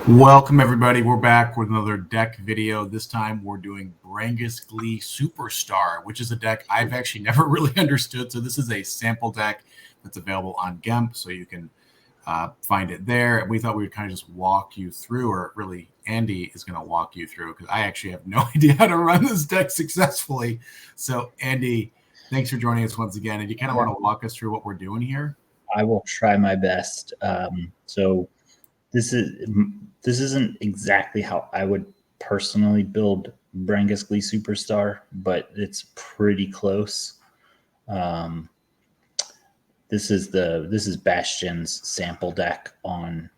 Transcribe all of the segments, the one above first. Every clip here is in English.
Welcome everybody, we're back with another deck video. This time we're doing Brangus Glee Superstar, which is a deck I've actually never really understood. So this is a sample deck that's available on GEMP, so you can find it there. And we thought we would kind of just walk you through, or really Andy is going to walk you through, because I actually have no idea how to run this deck successfully. So Andy, thanks for joining us once again. And you kind of want to walk us through what we're doing here? I will try my best. So this isn't exactly how I would personally build Brangus Glee Superstar, but it's pretty close. This is Bastion's sample deck on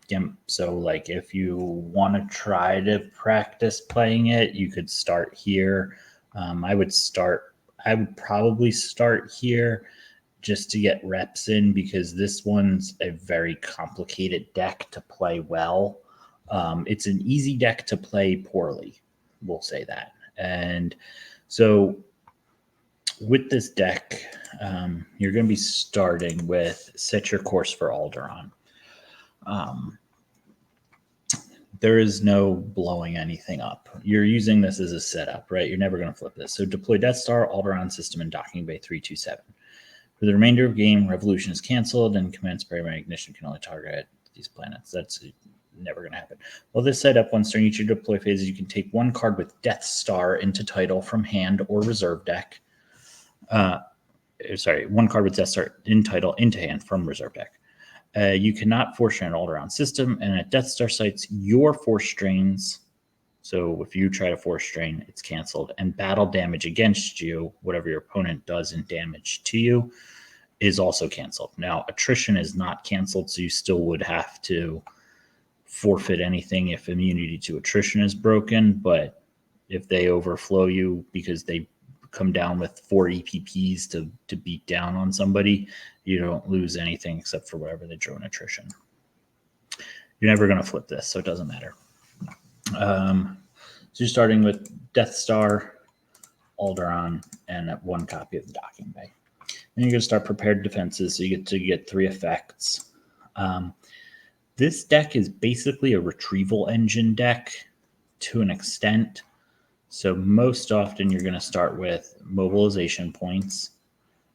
GIMP. So like if you want to try to practice playing it, you could start here. I would probably start here just to get reps in, because this one's a very complicated deck to play well. It's an easy deck to play poorly, we'll say that. And so with this deck, you're going to be starting with set your course for Alderaan. There is no blowing anything up. You're using this as a setup, right? You're never going to flip this. So deploy Death Star, Alderaan system, and Docking Bay 327. For the remainder of the game, Revolution is canceled, and Command Spray Ignition can only target these planets. That's never going to happen. Well, this setup, once during each of your deploy phases, you can take one card with Death Star into title from hand or reserve deck. One card with Death Star in title into hand from reserve deck. You cannot force strain an Alderaan system, and at Death Star sites, your force strains. So if you try to force strain, it's canceled. And battle damage against you, whatever your opponent does in damage to you, is also canceled. Now, attrition is not canceled, so you still would have to forfeit anything if immunity to attrition is broken. But if they overflow you because they come down with 4 EPPs to beat down on somebody, you don't lose anything except for whatever they drew in attrition. You're never going to flip this, so it doesn't matter. So you're starting with Death Star, Alderaan, and one copy of the Docking Bay. Then you're going to start prepared defenses, so you get 3 effects. This deck is basically a retrieval engine deck to an extent. So most often you're going to start with mobilization points,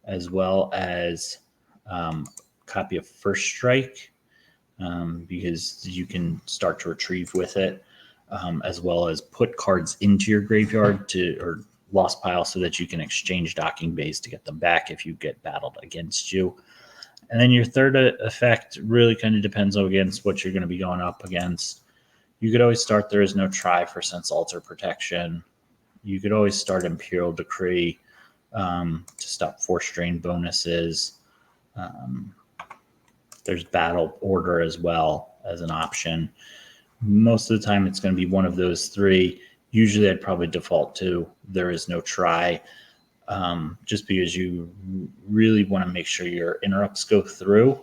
as well as a copy of First Strike, because you can start to retrieve with it. As well as put cards into your graveyard or lost pile, so that you can exchange docking bays to get them back if you get battled against you. And then your third effect really kind of depends against what you're going to be going up against. You could always start There Is No Try for Sense Alter Protection. You could always start Imperial Decree to stop force strain bonuses. There's Battle Order as well as an option. Most of the time, it's going to be one of those 3. Usually, I'd probably default to There Is No Try, just because you really want to make sure your interrupts go through.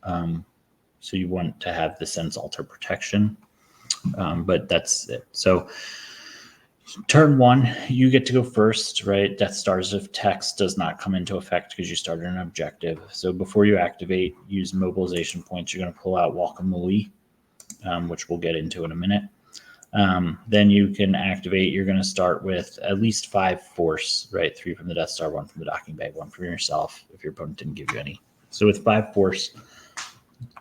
So you want to have the Sense Alter Protection, but that's it. So turn 1, you get to go first, right? Death Stars of Text does not come into effect because you started an objective. So before you activate, use mobilization points. You're going to pull out Wookiee, which we'll get into in a minute. Then you can activate. You're going to start with at least 5 force, right? 3 from the Death Star, 1 from the Docking Bay, 1 from yourself if your opponent didn't give you any. So with 5 force,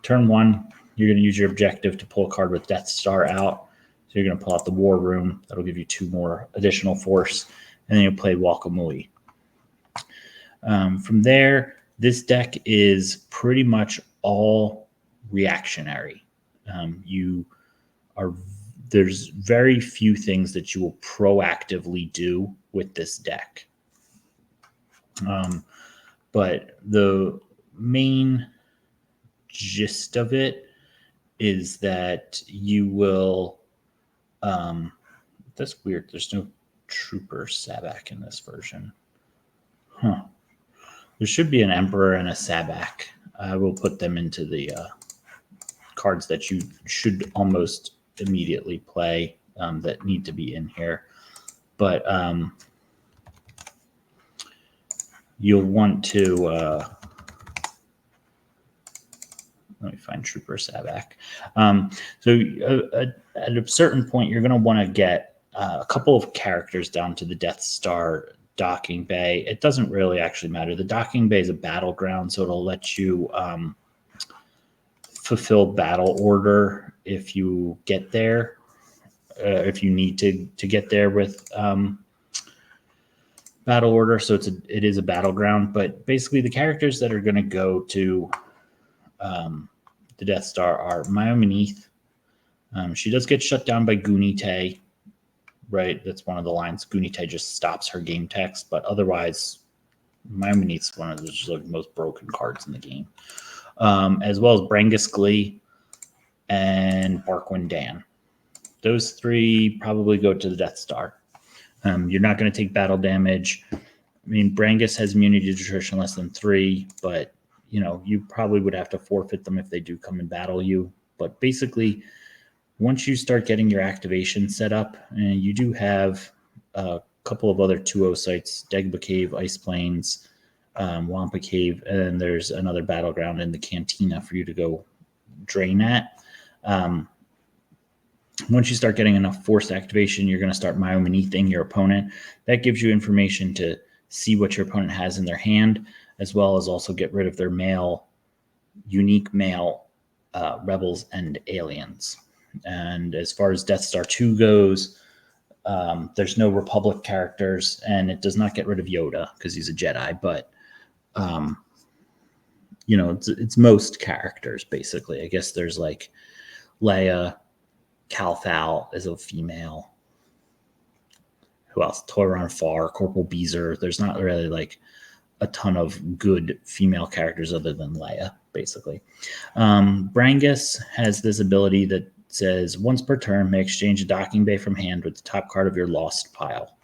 turn 1, you're going to use your objective to pull a card with Death Star out. So you're going to pull out the War Room. That'll give you 2 more additional force. And then you'll play Wookiee. From there, this deck is pretty much all reactionary. There's very few things that you will proactively do with this deck. But the main gist of it is that you will, that's weird. There's no Trooper Sabak in this version. There should be an Emperor and a Sabak. I will put them into the cards that you should almost immediately play that need to be in here. But you'll want to let me find Trooper Sabak. At a certain point, you're going to want to get a couple of characters down to the Death Star docking bay. It doesn't really actually matter. The docking bay is a battleground, so it'll let you fulfill battle order if you get there, if you need to get there with battle order. So it is a battleground, but basically the characters that are going to go to the Death Star are M'iiyoom Onith. She does get shut down by Gunite, right? That's one of the lines. Gunite just stops her game text, but otherwise, M'iiyoom Onith's one of the just, like, most broken cards in the game. As well as Brangus Glee and Barquin D'an. Those three probably go to the Death Star. You're not going to take battle damage. I mean, Brangus has immunity to attrition less than 3, but you probably would have to forfeit them if they do come and battle you. But basically, once you start getting your activation set up, and you do have a couple of other 2-0 sites, Dagobah Cave, Ice Plains, Wampa Cave, and then there's another battleground in the Cantina for you to go drain at. Once you start getting enough forced activation, you're going to start M'iiyoom Onithing your opponent. That gives you information to see what your opponent has in their hand, as well as also get rid of their unique male rebels and aliens. And as far as Death Star 2 goes, there's no Republic characters, and it does not get rid of Yoda because he's a Jedi, but it's most characters, basically. I guess there's like Leia, Calthal is a female. Who else? Toyron Farr, Corporal Beezer. There's not really like a ton of good female characters other than Leia, basically. Brangus has this ability that says once per turn, may exchange a docking bay from hand with the top card of your lost pile.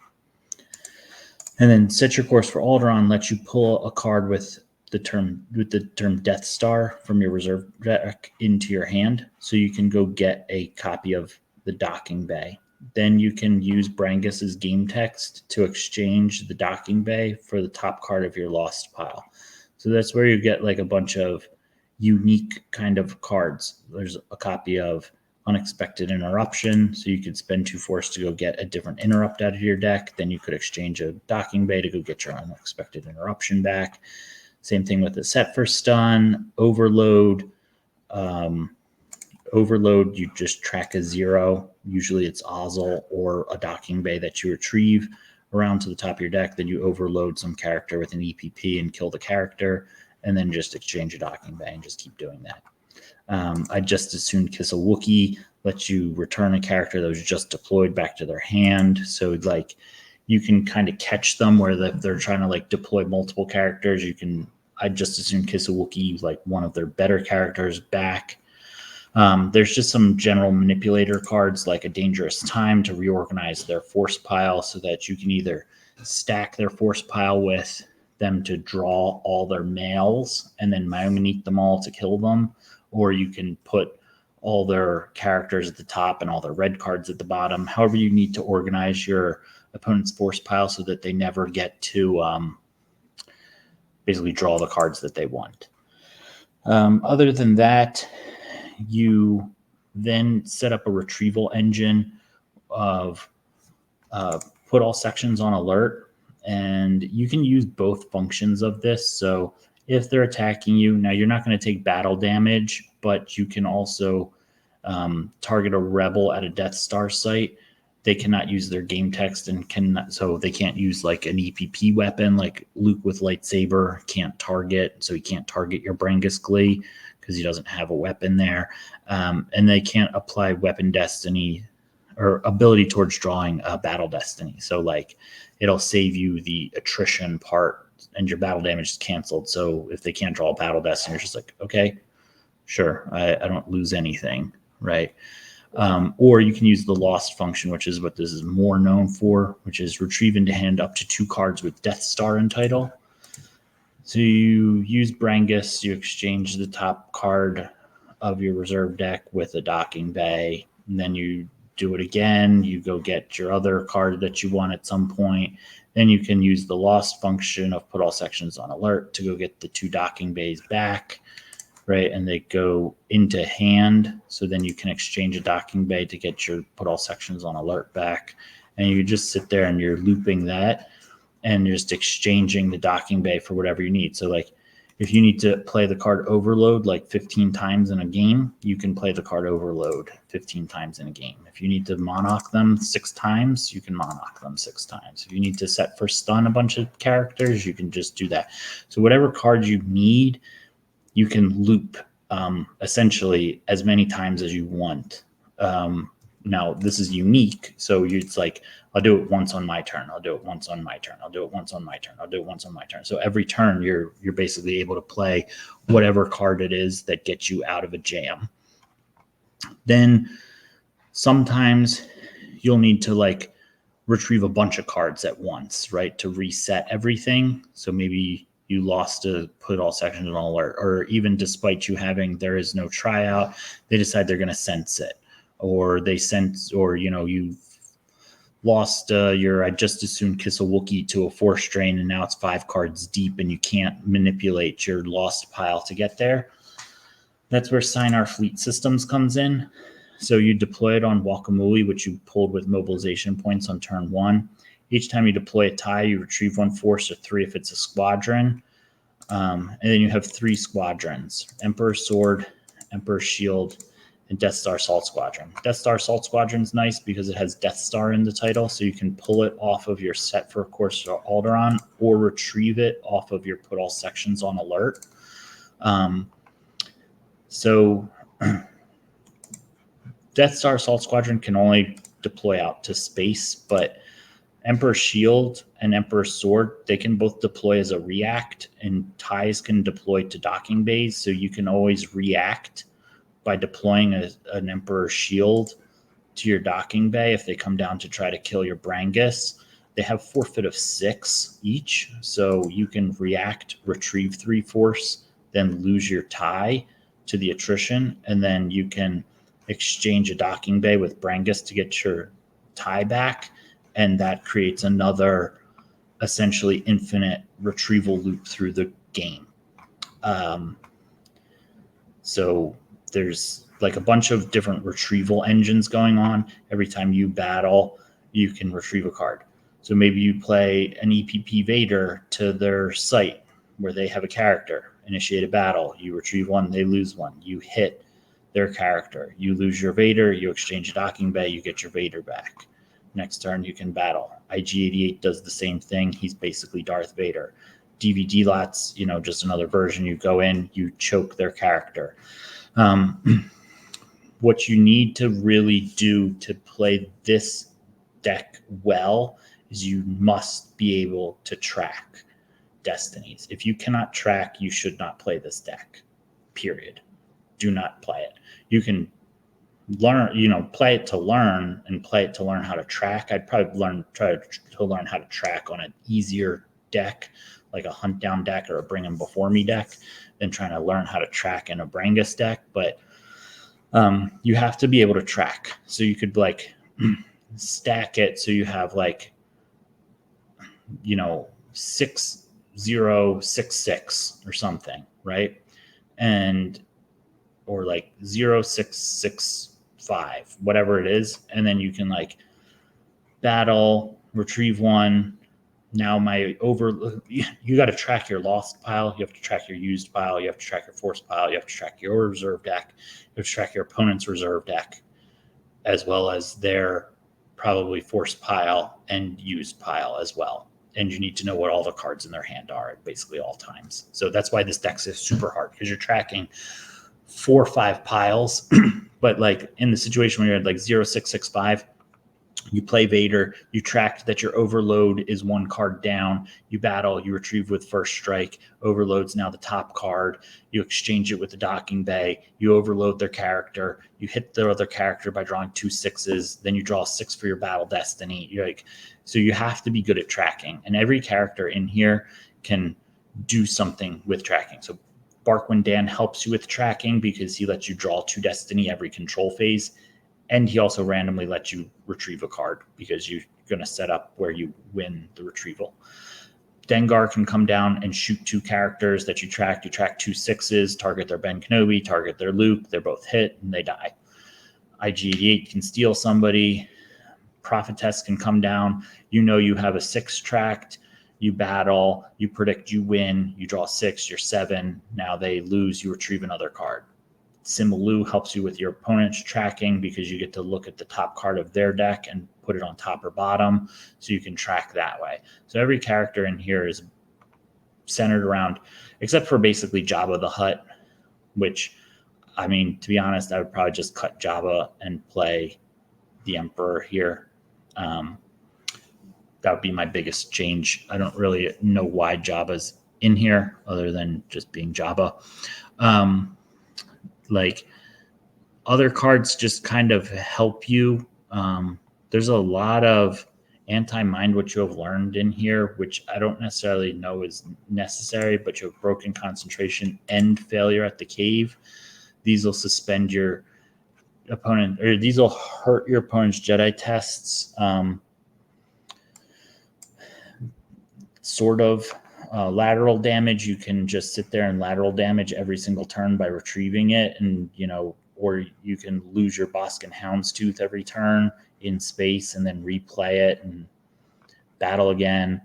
And then set your course for Alderaan lets you pull a card with the term Death Star from your reserve deck into your hand, so you can go get a copy of the docking bay. Then you can use Brangus's game text to exchange the docking bay for the top card of your lost pile. So that's where you get like a bunch of unique kind of cards. There's a copy of Unexpected Interruption, so you could spend 2 force to go get a different interrupt out of your deck. Then you could exchange a docking bay to go get your Unexpected Interruption back. Same thing with the Set for Stun, Overload. Overload, you just track a 0. Usually it's Ozzel or a docking bay that you retrieve around to the top of your deck. Then you overload some character with an EPP and kill the character, and then just exchange a docking bay and just keep doing that. I'd just as soon Kiss a Wookiee, let you return a character that was just deployed back to their hand. So like you can kind of catch them where they're trying to like deploy multiple characters. I'd just as soon Kiss a Wookiee, like one of their better characters back. There's just some general manipulator cards like a Dangerous Time to reorganize their force pile so that you can either stack their force pile with them to draw all their males and then M'iiyoom Onith them all to kill them, or you can put all their characters at the top and all their red cards at the bottom. However you need to organize your opponent's force pile so that they never get to basically draw the cards that they want. Other than that, you then set up a retrieval engine of put all sections on alert, and you can use both functions of this. So if they're attacking you, now you're not going to take battle damage, but you can also target a rebel at a Death Star site. They cannot use their game text so they can't use like an EPP weapon, like Luke with lightsaber can't target. So he can't target your Brangus Glee because he doesn't have a weapon there. And they can't apply weapon destiny or ability towards drawing a battle destiny. So like it'll save you the attrition part and your battle damage is canceled. So if they can't draw a battle destiny, you're just like, okay, sure, I don't lose anything, right? Or you can use the lost function, which is what this is more known for, which is retrieve into hand up to 2 cards with Death Star in title. So you use Brangus, you exchange the top card of your reserve deck with a docking bay, and then you do it again. You go get your other card that you want at some point. Then you can use the lost function of put all sections on alert to go get the 2 docking bays back. right? And they go into hand. So then you can exchange a docking bay to get your put all sections on alert back. And you just sit there and you're looping that and just exchanging the docking bay for whatever you need. So like if you need to play the card Overload like 15 times in a game, you can play the card Overload 15 times in a game. If you need to Monnok them 6 times, you can Monnok them 6 times. If you need to set for stun a bunch of characters, you can just do that. So whatever card you need, you can loop essentially as many times as you want. Now, this is unique. So it's like, I'll do it once on my turn. I'll do it once on my turn. I'll do it once on my turn. I'll do it once on my turn. So every turn, you're basically able to play whatever card it is that gets you out of a jam. Then sometimes you'll need to like retrieve a bunch of cards at once, right, to reset everything. So maybe you lost to put all sections on alert, or even despite you having there is no tryout, they decide they're going to sense it. Or they sense, or you lost your I just as soon kiss a Wookiee to a force drain, and now it's 5 cards deep, and you can't manipulate your lost pile to get there. That's where Sienar Fleet Systems comes in. So you deploy it on Guacamole, which you pulled with mobilization points on turn 1. Each time you deploy a tie, you retrieve 1 force or 3 if it's a squadron. And then you have 3 squadrons: Emperor Sword, Emperor Shield, and Death Star Assault Squadron. Death Star Assault Squadron is nice because it has Death Star in the title, so you can pull it off of your set for course Alderaan or retrieve it off of your put all sections on alert. So Death Star Assault Squadron can only deploy out to space, but Emperor Shield and Emperor Sword, they can both deploy as a react, and ties can deploy to docking bays, so you can always react by deploying an Emperor Shield to your docking bay. If they come down to try to kill your Brangus, they have forfeit of 6 each, so you can react, retrieve 3 force, then lose your tie to the attrition, and then you can exchange a docking bay with Brangus to get your tie back, and that creates another essentially infinite retrieval loop through the game. So there's like a bunch of different retrieval engines going on. Every time you battle, you can retrieve a card. So maybe you play an EPP Vader to their site where they have a character, initiate a battle, you retrieve 1, they lose 1, you hit their character, you lose your Vader, you exchange a docking bay, you get your Vader back. Next turn, you can battle. IG-88 does the same thing. He's basically Darth Vader. DVD lots, just another version. You go in, you choke their character. What you need to really do to play this deck well is you must be able to track destinies. If you cannot track, you should not play this deck, period. Do not play it. You can learn, play it to learn, and play it to learn how to track. I'd probably try to learn how to track on an easier deck, like a Hunt Down deck or a Bring 'Em Before Me deck, than trying to learn how to track in a Brangus deck. But you have to be able to track. So you could stack it so you have 6066 or something, right? Or 0665, whatever it is. And then you can battle, retrieve 1. Now you got to track your lost pile. You have to track your used pile. You have to track your force pile. You have to track your reserve deck. You have to track your opponent's reserve deck, as well as their probably force pile and used pile as well. And you need to know what all the cards in their hand are at basically all times. So that's why this deck is super hard, because you're tracking 4 or 5 piles. But in the situation where you're at 0665, you play Vader, you track that your overload is 1 card down, you battle, you retrieve with first strike, overload's now the top card, you exchange it with the docking bay, you overload their character, you hit their other character by drawing 2 6s, then you draw 6 for your battle destiny. So you have to be good at tracking, and every character in here can do something with tracking. So Barquin D'an helps you with tracking because he lets you draw 2 destiny every control phase. And he also randomly lets you retrieve a card because you're going to set up where you win the retrieval. Dengar can come down and shoot 2 characters that you track. You track 2 6s, target their Ben Kenobi, target their Luke. They're both hit and they die. IG-88 can steal somebody. Prophetess can come down. You have a 6 tracked. You battle. You predict you win. You draw 6. You're 7. Now they lose. You retrieve another card. Sim Aloo helps you with your opponent's tracking because you get to look at the top card of their deck and put it on top or bottom, so you can track that way. So every character in here is centered around, except for basically Jabba the Hutt, which, I mean, to be honest, I would probably just cut Jabba and play the Emperor here. That would be my biggest change. I don't really know why Jabba's in here other than just being Jabba. Like, other cards just kind of help you. There's a lot of anti-mind what you have learned in here, which I don't necessarily know is necessary, but you have broken concentration, end failure at the cave. These will suspend your opponent, or these will hurt your opponent's Jedi tests. Sort of. Lateral damage, you can just sit there and lateral damage every single turn by retrieving it, and or you can lose your Boskin Houndstooth every turn in space and then replay it and battle again.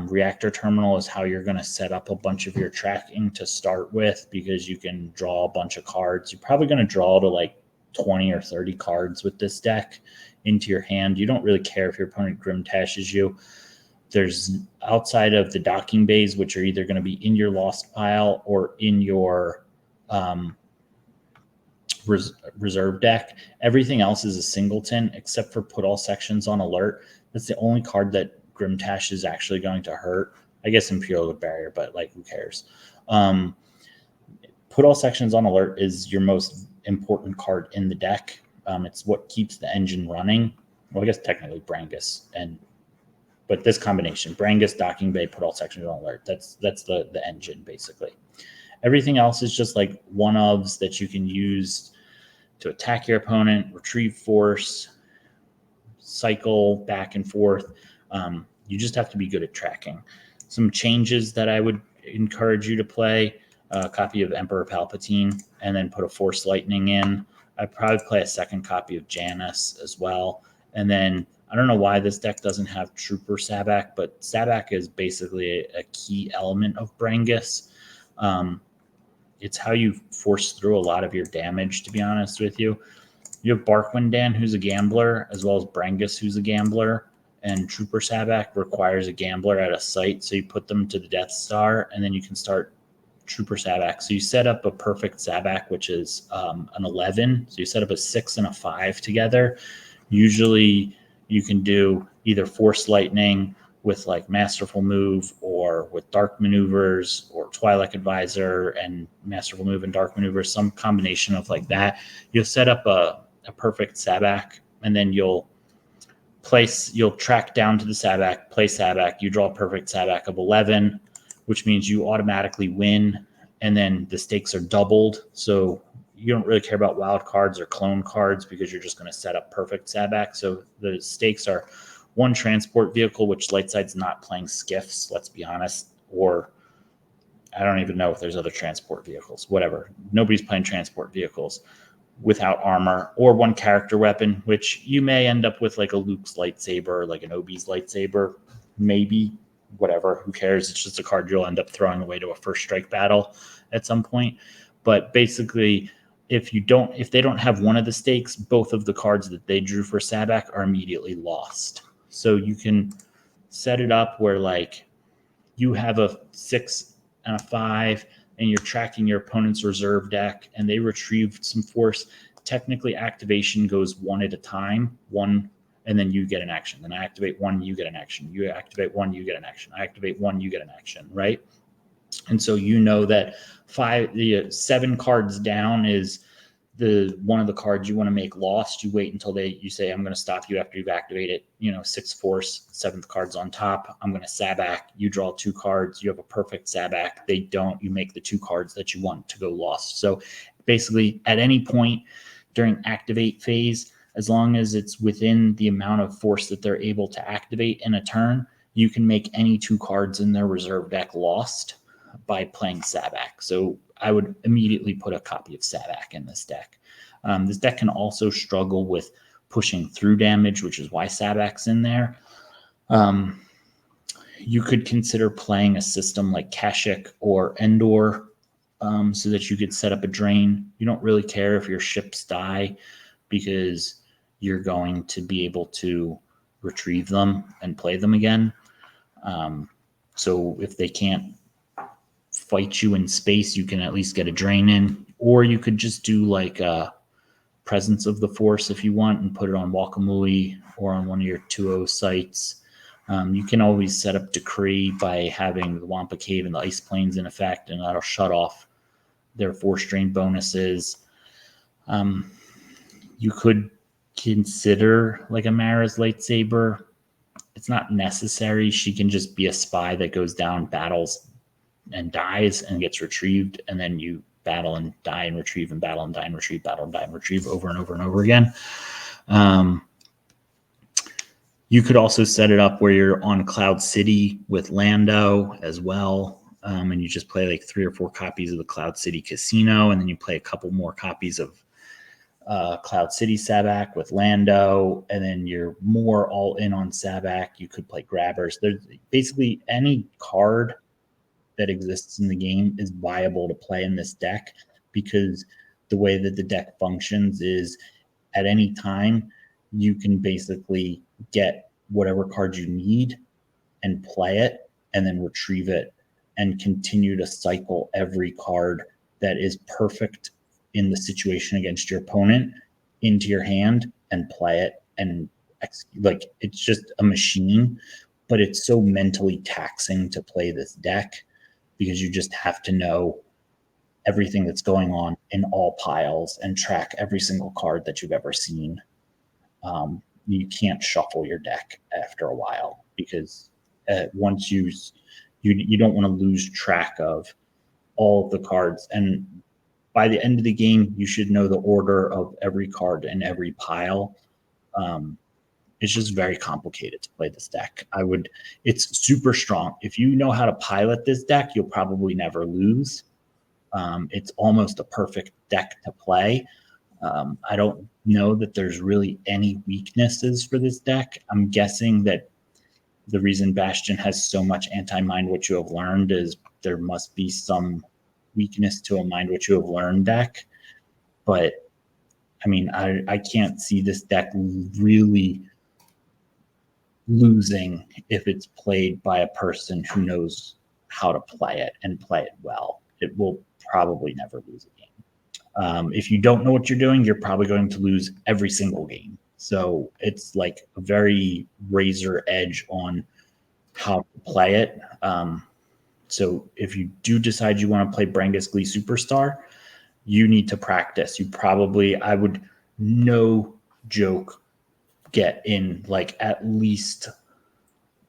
Reactor Terminal is how you're going to set up a bunch of your tracking to start with, because you can draw a bunch of cards. You're probably going to draw to like 20 or 30 cards with this deck into your hand. You don't really care if your opponent Grimtashes you. There's, outside of the docking bays, which are either going to be in your lost pile or in your reserve deck, everything else is a singleton except for put all sections on alert. That's the only card that Grimtash is actually going to hurt. I guess Imperial Barrier, but like, who cares? Put all sections on alert is your most important card in the deck. It's what keeps the engine running. Well, I guess technically Brangus, but this combination, Brangus, docking bay, put all sections on alert. That's the engine basically. Everything else is just like one-ofs that you can use to attack your opponent, retrieve force, cycle back and forth. You just have to be good at tracking. Some changes that I would encourage you to play: a copy of Emperor Palpatine, and then put a Force Lightning in. I'd probably play a second copy of Janus as well. And then, I don't know why this deck doesn't have Trooper Sabak, but Sabak is basically a key element of Brangus. It's how you force through a lot of your damage, to be honest with you. You have Barquin D'an, who's a gambler, as well as Brangus, who's a gambler. And Trooper Sabak requires a gambler at a site, so you put them to the Death Star, and then you can start Trooper Sabak. So you set up a perfect Sabak, which is an 11. So you set up a 6 and a 5 together. Usually you can do either Force Lightning with like Masterful Move, or with Dark Maneuvers, or Twi'lek Advisor and Masterful Move and Dark Maneuvers, some combination of like that. You'll set up a perfect Sabak, and then you'll track down to the Sabak, play Sabak, you draw a perfect Sabak of 11, which means you automatically win, and then the stakes are doubled. So you don't really care about wild cards or clone cards because you're just going to set up perfect Sabak. So the stakes are 1 transport vehicle, which Lightside's not playing skiffs, let's be honest, or I don't even know if there's other transport vehicles, whatever. Nobody's playing transport vehicles without armor, or 1 character weapon, which you may end up with like a Luke's lightsaber, like an Obi's lightsaber, maybe, whatever, who cares? It's just a card you'll end up throwing away to a first strike battle at some point. But basically, if they don't have one of the stakes, both of the cards that they drew for Sabak are immediately lost. So you can set it up where like you have a 6 and a 5, and you're tracking your opponent's reserve deck, and they retrieved some force. Technically, activation goes 1 at a time, 1, and then you get an action. Then I activate 1, you get an action. You activate 1, you get an action. I activate 1, you get an action, right? And so you know that 7 cards down is one of the cards you want to make lost. You wait until you say, I'm going to stop you after you've activated, 6 force, 7th card's on top. I'm going to Sabak. You draw 2 cards. You have a perfect Sabak. They don't. You make the 2 cards that you want to go lost. So basically, at any point during activate phase, as long as it's within the amount of force that they're able to activate in a turn, you can make any 2 cards in their reserve deck lost by playing Sabak. So I would immediately put a copy of Sabak in this deck. This deck can also struggle with pushing through damage, which is why Sabak's in there. You could consider playing a system like Kashyyyk or Endor so that you could set up a drain. You don't really care if your ships die because you're going to be able to retrieve them and play them again. So if they can't fight you in space, you can at least get a drain in. Or you could just do like a Presence of the Force if you want and put it on Wakamui or on one of your 2-0 sites. You can always set up Decree by having the Wampa Cave and the Ice Plains in effect, and that'll shut off their Force Drain bonuses. You could consider like a Mara's Lightsaber. It's not necessary. She can just be a spy that goes down, battles, and dies and gets retrieved, and then you battle and die and retrieve and battle and die and retrieve, battle and die and retrieve over and over and over again. You could also set it up where you're on Cloud City with Lando as well, and you just play like 3 or 4 copies of the Cloud City Casino, and then you play a couple more copies of Cloud City Sabak with Lando, and then you're more all in on Sabak. You could play Grabbers. There's basically any card that exists in the game is viable to play in this deck, because the way that the deck functions is at any time you can basically get whatever card you need and play it and then retrieve it and continue to cycle every card that is perfect in the situation against your opponent into your hand and play it. And like, it's just a machine, but it's so mentally taxing to play this deck because you just have to know everything that's going on in all piles and track every single card that you've ever seen. You can't shuffle your deck after a while because once you don't want to lose track of all of the cards. And by the end of the game, you should know the order of every card in every pile. It's just very complicated to play this deck. It's super strong. If you know how to pilot this deck, you'll probably never lose. It's almost a perfect deck to play. I don't know that there's really any weaknesses for this deck. I'm guessing that the reason Bastion has so much anti-Mind What You Have Learned is there must be some weakness to a Mind What You Have Learned deck. But, I mean, I can't see this deck really losing if it's played by a person who knows how to play it and play it well. It will probably never lose a game. If you don't know what you're doing, you're probably going to lose every single game. So it's like a very razor edge on how to play it. So if you do decide you want to play Brangus Glee Superstar, you need to practice. I would no joke get in like at least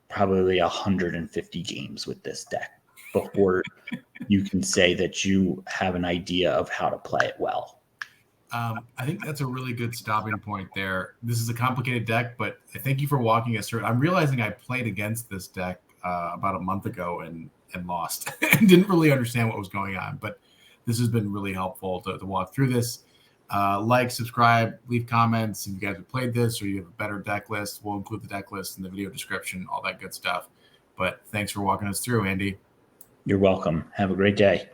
probably 150 games with this deck before you can say that you have an idea of how to play it well. I think that's a really good stopping point there. This is a complicated deck, but I thank you for walking us through it. I'm realizing I played against this deck about a month ago and lost and didn't really understand what was going on, but this has been really helpful to walk through this. Like, subscribe, leave comments. If you guys have played this or you have a better deck list, we'll include the deck list in the video description, all that good stuff. But thanks for walking us through, Andy. You're welcome. Have a great day.